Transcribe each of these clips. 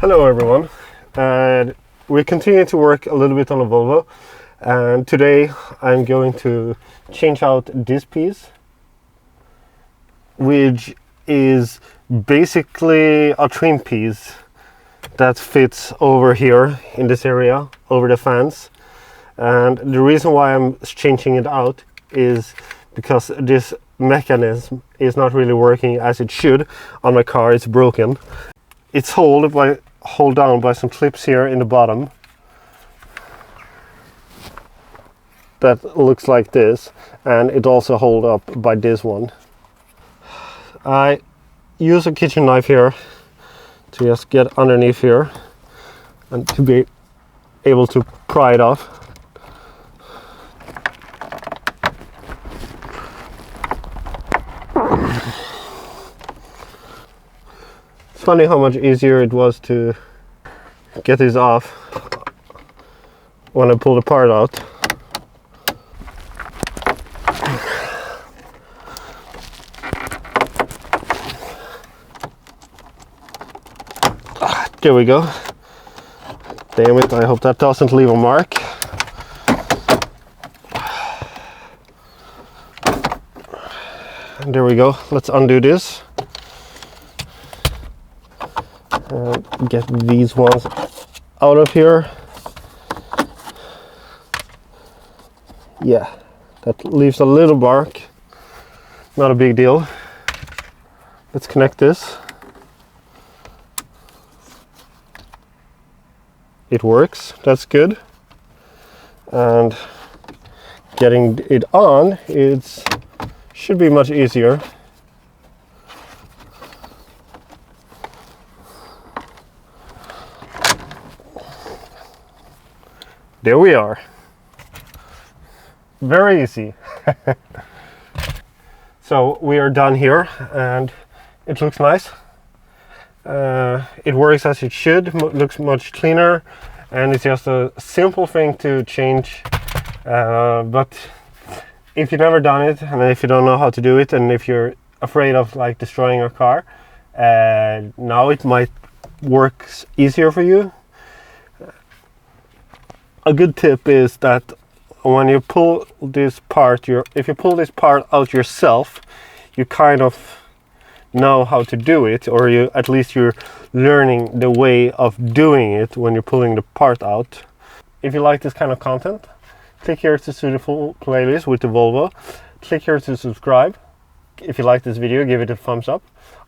Hello everyone, we continue to work a little bit on a Volvo, and today I'm going to change out this piece, which is basically a trim piece that fits over here in this area, over the fans. And the reason why I'm changing it out is because this mechanism is not really working as it should on my car. It's broken. It's held down by some clips here in the bottom that looks like this, and it also holds up by this one. I use a kitchen knife here to just get underneath here and to be able to pry it off. It's funny how much easier it was to get this off when I pulled the part out. There we go. Damn it, I hope that doesn't leave a mark. And there we go. Let's undo this. And get these ones out of here. Yeah, that leaves a little mark. Not a big deal. Let's connect this. It works, that's good. And getting it on, it should be much easier. There we are. Very easy. So we are done here and it looks nice. It works as it should, looks much cleaner, and it's just a simple thing to change. But if you've never done it, and if you don't know how to do it, and if you're afraid of like destroying your car, now it might work easier for you. A good tip is that when you pull this part, if you pull this part out yourself, you kind of know how to do it, or at least you're learning the way of doing it when you're pulling the part out. If you like this kind of content, click here to see the full playlist with the Volvo. Click here to subscribe. If you like this video, give it a thumbs up.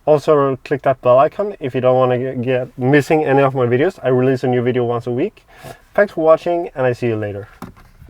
Also click that bell icon if you don't want to get missing any of my videos. I release a new video once a week. Thanks for watching, and I see you later.